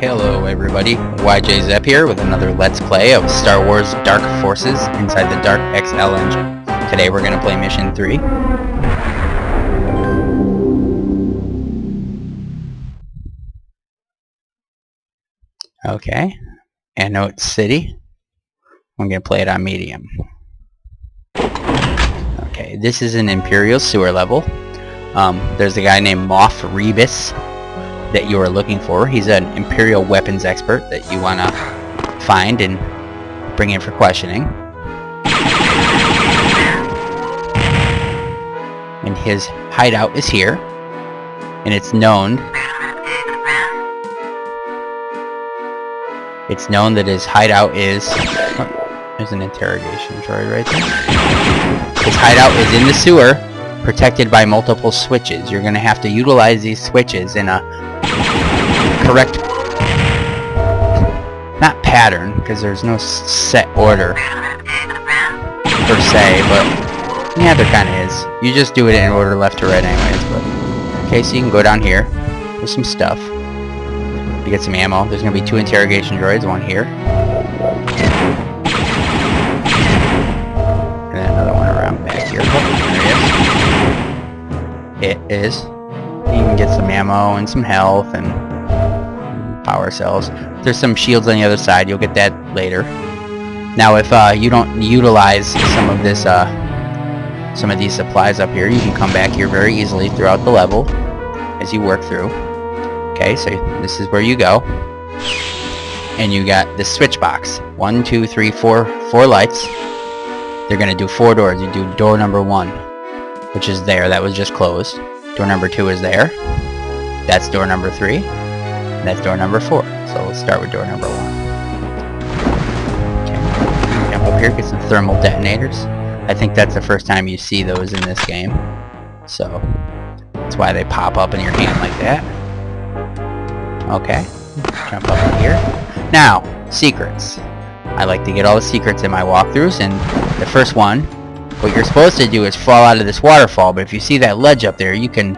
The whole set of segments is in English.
Hello everybody, YJ Zepp here with another Let's Play of Star Wars Dark Forces inside the DarkXL engine. Today we're going to play Mission 3. Okay, Anote City. I'm going to play it on medium. Okay, this is an Imperial sewer level. There's a guy named Moff Rebus that you are looking for. He's an Imperial weapons expert that you want to find and bring in for questioning. And his hideout is here, and it's known that his hideout is there's an interrogation droid right there. His hideout is in the sewer, protected by multiple switches. You're going to have to utilize these switches in a correct, not pattern, because there's no set order per se, but yeah, there kind of is. You just do it in order left to right anyways. But okay, so you can go down here. There's some stuff. You get some ammo. There's going to be 2 interrogation droids, one here. And then another one around back here. There it is. You can get some ammo and some health and power cells. There's some shields on the other side. You'll get that later. Now, if you don't utilize some of this, some of these supplies up here, you can come back here very easily throughout the level as you work through. Okay, so this is where you go, and you got this switch box. 1, 2, 3, 4 lights. They're gonna do 4 doors. You do door number 1, which is there. That was just closed. Door number 2 is there. That's door number 3. And that's door number 4. So let's start with door number 1. Okay. Jump up here, get some thermal detonators. I think that's the first time you see those in this game. So that's why they pop up in your hand like that. Okay. Jump up in here. Now, secrets. I like to get all the secrets in my walkthroughs, and the first one, what you're supposed to do is fall out of this waterfall, but if you see that ledge up there, you can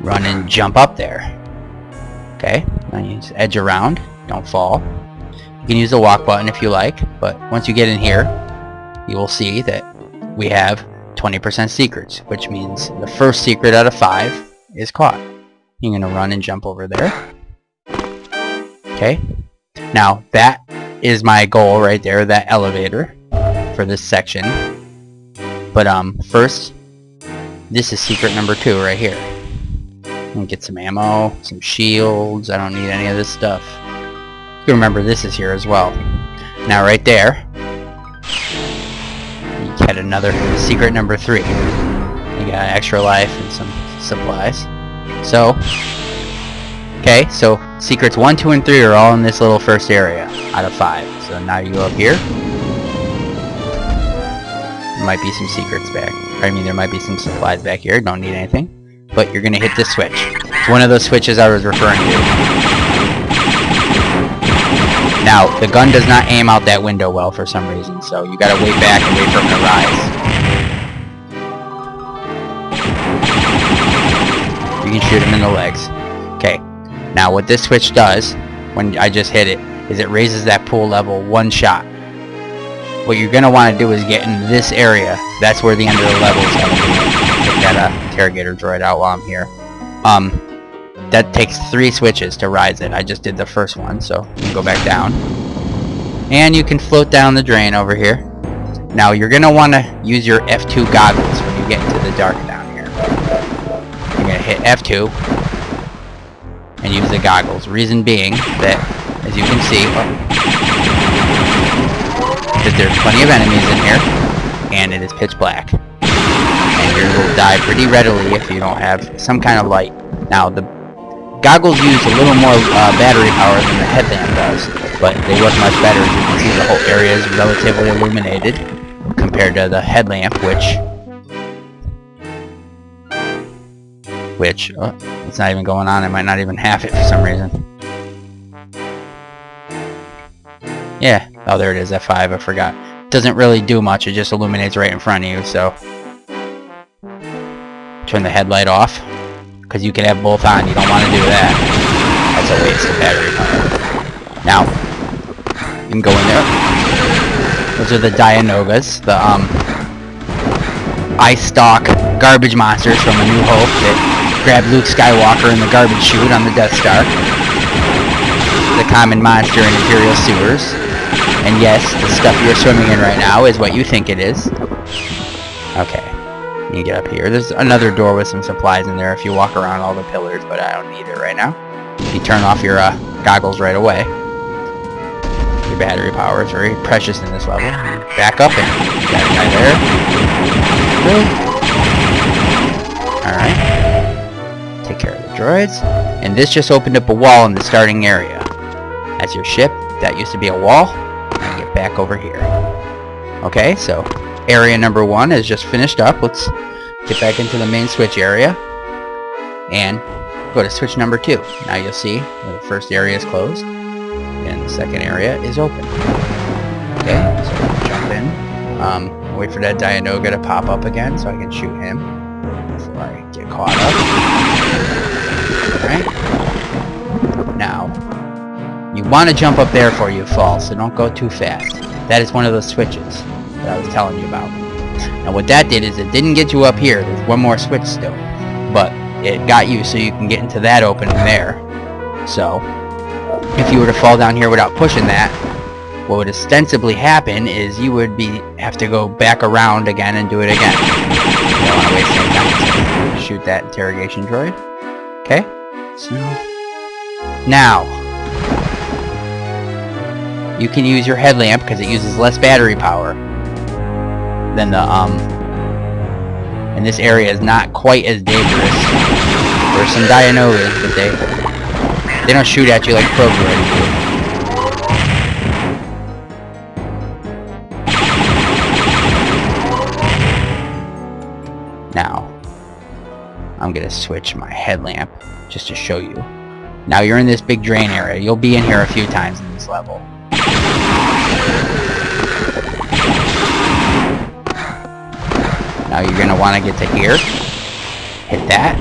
run and jump up there. Okay, now you just edge around, don't fall. You can use the walk button if you like, but once you get in here, you will see that we have 20% secrets, which means the first secret out of 5 is caught. You're going to run and jump over there. Okay, now that is my goal right there, that elevator for this section. But first, this is secret number 2 right here. And get some ammo, some shields. I don't need any of this stuff. You remember this is here as well. Now right there, you get another secret number 3. You got extra life and some supplies. So, okay, so secrets 1, 2, and 3 are all in this little first area out of 5. So now you go up here. There might be some secrets back. I mean, there might be some supplies back here. Don't need anything. But you're going to hit this switch. It's one of those switches I was referring to. Now, the gun does not aim out that window well for some reason, so you got to wait back and wait for him to rise. You can shoot him in the legs. Okay. Now, what this switch does, when I just hit it, is it raises that pool level 1 shot. What you're going to want to do is get in this area. That's where the end of the level is going to be. Take that interrogator droid out while I'm here. That takes 3 switches to rise it. I just did the first one, so you can go back down. And you can float down the drain over here. Now you're going to want to use your F2 goggles when you get into the dark down here. You're going to hit F2 and use the goggles. Reason being that, as you can see, that there's plenty of enemies in here, and it is pitch black. And you will die pretty readily if you don't have some kind of light. Now, the goggles use a little more battery power than the headlamp does, but they work much better. As you can see, the whole area is relatively illuminated compared to the headlamp, which it's not even going on. I might not even have it for some reason. Yeah, oh, there it is, F5, I forgot. It doesn't really do much, it just illuminates right in front of you, so turn the headlight off, because you can have both on. You don't want to do that. That's a waste of battery power. Now, you can go in there. Those are the Dianogas, the ice stalk garbage monsters from A New Hope that grabbed Luke Skywalker in the garbage chute on the Death Star. The common monster in Imperial sewers. And yes, the stuff you're swimming in right now is what you think it is. Okay, you get up here. There's another door with some supplies in there if you walk around all the pillars, but I don't need it right now. You turn off your goggles right away. Your battery power is very precious in this level. Back up and you got a guy there. Alright. Take care of the droids. And this just opened up a wall in the starting area. That's your ship. That used to be a wall. And get back over here. Okay, so area number 1 is just finished up. Let's get back into the main switch area. And go to switch number 2. Now you'll see the first area is closed. And the second area is open. Okay, so jump in. Wait for that Dianoga to pop up again so I can shoot him before I get caught up. Alright. Now, you want to jump up there before you fall, so don't go too fast. That is one of those switches that I was telling you about. Now what that did is it didn't get you up here. There's one more switch still. But it got you so you can get into that opening there. So, if you were to fall down here without pushing that, what would ostensibly happen is you would have to go back around again and do it again. You don't want to waste any time. So shoot that interrogation droid. Okay? So, now, you can use your headlamp because it uses less battery power than the, and this area is not quite as dangerous. There's some Dianogas, but they don't shoot at you like probe droids do. Now, I'm gonna switch my headlamp just to show you. Now you're in this big drain area. You'll be in here a few times in this level. Now you're gonna want to get to here, hit that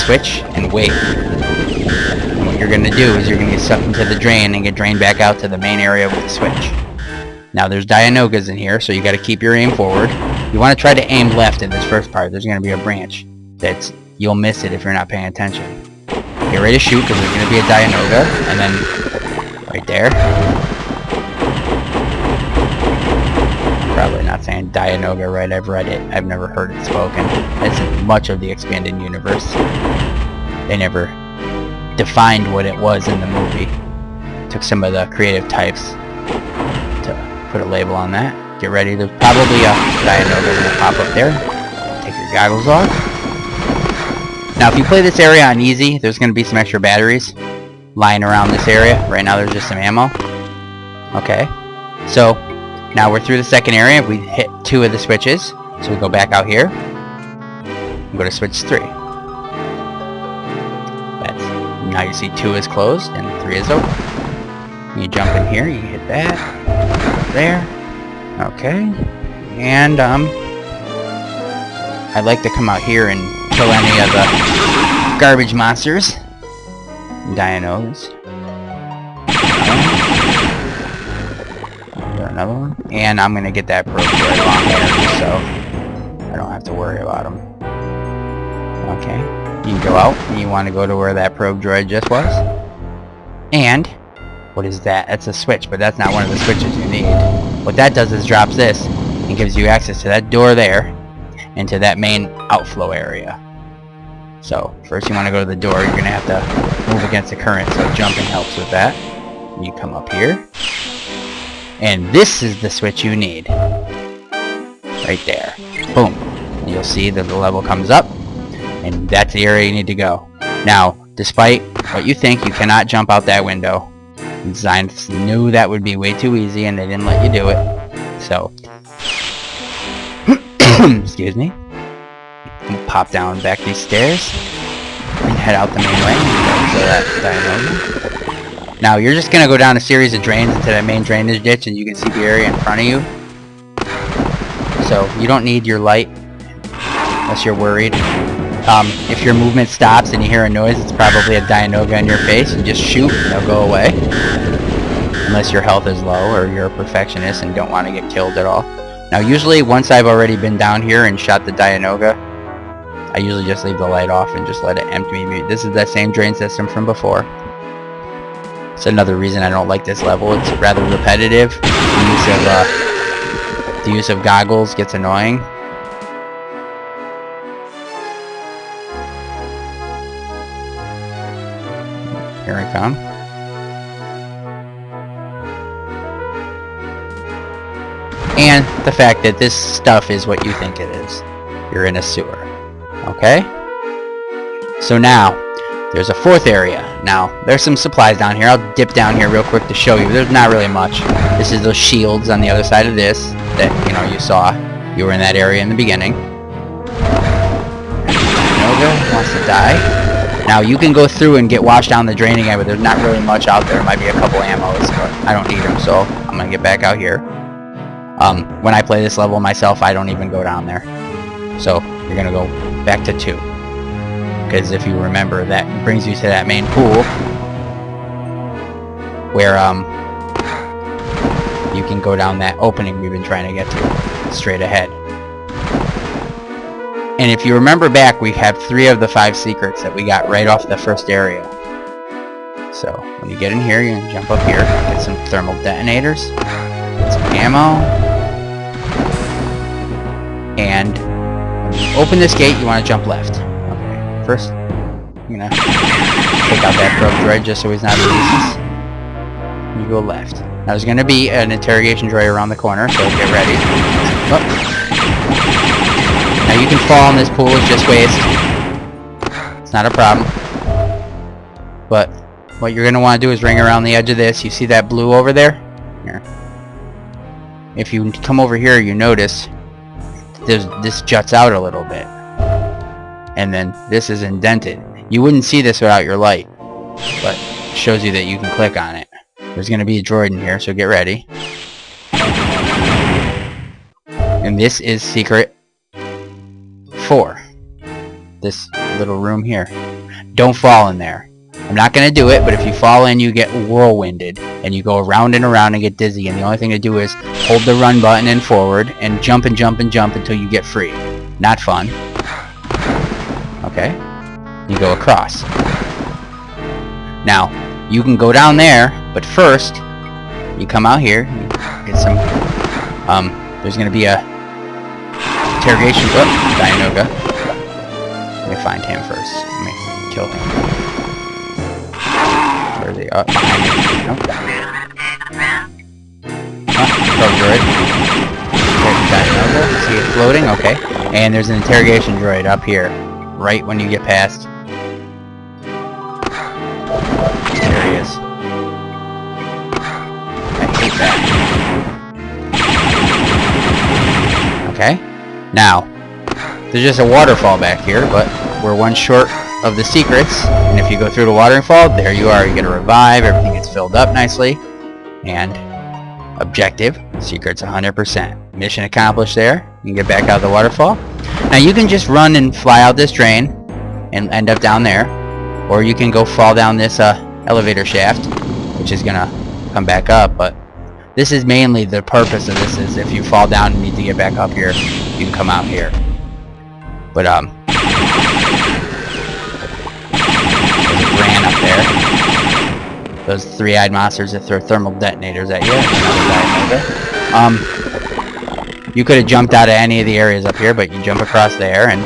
switch, and wait. And what you're gonna do is you're gonna get sucked into the drain and get drained back out to the main area with the switch. Now there's Dianogas in here, so you gotta keep your aim forward. You want to try to aim left in this first part. There's gonna be a branch you'll miss it if you're not paying attention. Get ready to shoot because there's gonna be a Dianoga, and then right there. Probably not saying Dianoga right, I've read it. I've never heard it spoken. It's much of the expanded universe. They never defined what it was in the movie. Took some of the creative types to put a label on that. Get ready, there's probably a Dianoga gonna pop up there. Take your goggles off. Now if you play this area on easy, there's gonna be some extra batteries lying around this area. Right now there's just some ammo. Okay. So now we're through the second area. We hit 2 of the switches. So we go back out here. And go to switch 3. Now you see 2 is closed and 3 is open. You jump in here, you hit that. There. Okay. And I'd like to come out here and kill any of the garbage monsters. Dianos. Another one, and I'm gonna get that probe droid along here so I don't have to worry about them. Okay, you can go out and you want to go to where that probe droid just was. And what is that? That's a switch, but that's not one of the switches you need. What that does is drops this and gives you access to that door there and to that main outflow area. So first you want to go to the door. You're gonna have to move against the current, so jumping helps with that. And you come up here. And this is the switch you need. Right there. Boom. And you'll see that the level comes up. And that's the area you need to go. Now, despite what you think, you cannot jump out that window. Designs knew that would be way too easy and they didn't let you do it. So, excuse me. I'm gonna pop down back these stairs and head out the main way. So that's Dianoga. Now you're just gonna go down a series of drains into that main drainage ditch, and you can see the area in front of you. So you don't need your light unless you're worried. If your movement stops and you hear a noise, it's probably a Dianoga in your face. You just shoot, they'll go away. Unless your health is low or you're a perfectionist and don't want to get killed at all. Now usually once I've already been down here and shot the Dianoga, I usually just leave the light off and just let it empty me. This is that same drain system from before. It's another reason I don't like this level. It's rather repetitive. The use of goggles gets annoying. Here I come. And the fact that this stuff is what you think it is. You're in a sewer. Okay? So now, there's a fourth area. Now, there's some supplies down here. I'll dip down here real quick to show you. There's not really much. This is those shields on the other side of this that, you know, you saw. You were in that area in the beginning. Nova wants to die. Now, you can go through and get washed down the drain again, but there's not really much out there. There might be a couple ammos, but I don't need them, so I'm going to get back out here. When I play this level myself, I don't even go down there. So, you're going to go back to 2. Because if you remember, that brings you to that main pool where you can go down that opening we've been trying to get to straight ahead. And if you remember back, we have 3 of the 5 secrets that we got right off the first area. So when you get in here, you can jump up here, get some thermal detonators, get some ammo, and when you open this gate, you want to jump left. First, I'm gonna take out that probe droid just so he's not a nuisance. You go left. Now there's gonna be an interrogation droid around the corner, so get ready. Oh. Now you can fall in this pool, it's just waste. It's not a problem. But what you're gonna want to do is ring around the edge of this. You see that blue over there? Here. If you come over here, you notice this juts out a little bit. And then this is indented. You wouldn't see this without your light, but it shows you that you can click on it. There's going to be a droid in here, so get ready. And this is secret 4. This little room here. Don't fall in there. I'm not going to do it, but if you fall in, you get whirlwinded, and you go around and around and get dizzy, and the only thing to do is hold the run button and forward, and jump and jump and jump until you get free. Not fun. Okay, you go across. Now, you can go down there, but first, you come out here, you get some, there's going to be a interrogation, Dianoga. Let me find him first. Let me kill him. Where is he? Oh, behind me. Nope. Probe droid. There's Dianoga. See it floating? Okay. And there's an interrogation droid up here. Right when you get past. There he is. I hate that. Okay. Now, there's just a waterfall back here, but we're one short of the secrets. And if you go through the waterfall, there you are. You get a revive. Everything gets filled up nicely. And objective, secrets 100%. Mission accomplished there. You can get back out of the waterfall. Now you can just run and fly out this drain and end up down there, or you can go fall down this elevator shaft, which is gonna come back up. But this is mainly the purpose of this is if you fall down and need to get back up here, you can come out here. But there's a Gran up there. Those 3-eyed monsters that throw thermal detonators at you. You could have jumped out of any of the areas up here, but you jump across there and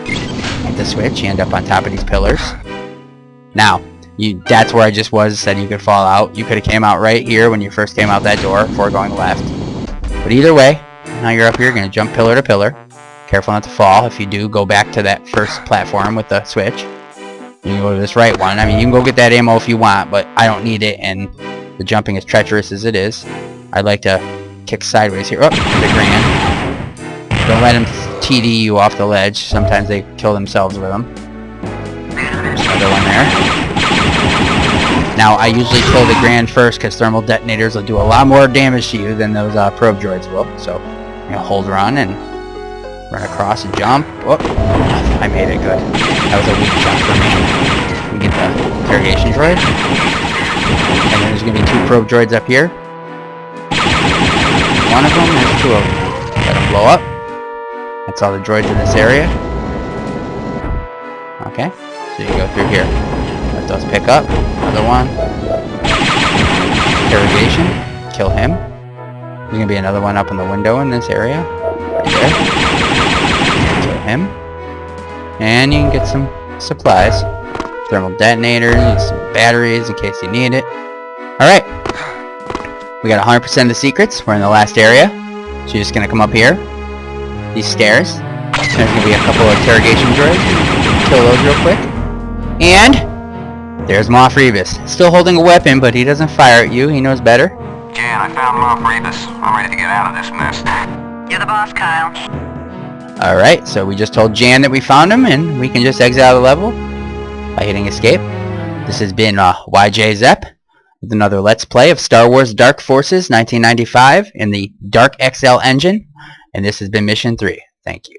hit the switch. You end up on top of these pillars. Now, that's where I just was, said you could fall out. You could have came out right here when you first came out that door before going left. But either way, now you're up here, you're going to jump pillar to pillar. Careful not to fall. If you do, go back to that first platform with the switch. You can go to this right one. I mean, you can go get that ammo if you want, but I don't need it, and the jumping is treacherous as it is. I'd like to kick sideways here. Oh, there's a Gran. Don't let him TD you off the ledge. Sometimes they kill themselves with them. There's another one there. Now, I usually kill the Gran first because thermal detonators will do a lot more damage to you than those probe droids will. So, hold run and run across and jump. Oh, I made it good. That was a weak jump for me. We get the interrogation droid. And then there's going to be 2 probe droids up here. One of them, there's 2 of them. Let them blow up. That's all the droids in this area. Okay, so you go through here. Let those pick up. Another one. Interrogation. Kill him. There's going to be another one up in the window in this area. Right there. Kill him. And you can get some supplies. Thermal detonators, some batteries in case you need it. Alright. We got 100% of the secrets. We're in the last area. So you're just going to come up here. These stairs. There's going to be a couple of interrogation droids. Kill those real quick. And there's Moff Rebus. Still holding a weapon, but he doesn't fire at you. He knows better. Jan, I found Moff Rebus. I'm ready to get out of this mess. You're the boss, Kyle. Alright, so we just told Jan that we found him, and we can just exit out of the level by hitting escape. This has been YJ Zepp with another Let's Play of Star Wars Dark Forces 1995 in the DarkXL engine, and this has been Mission 3. Thank you.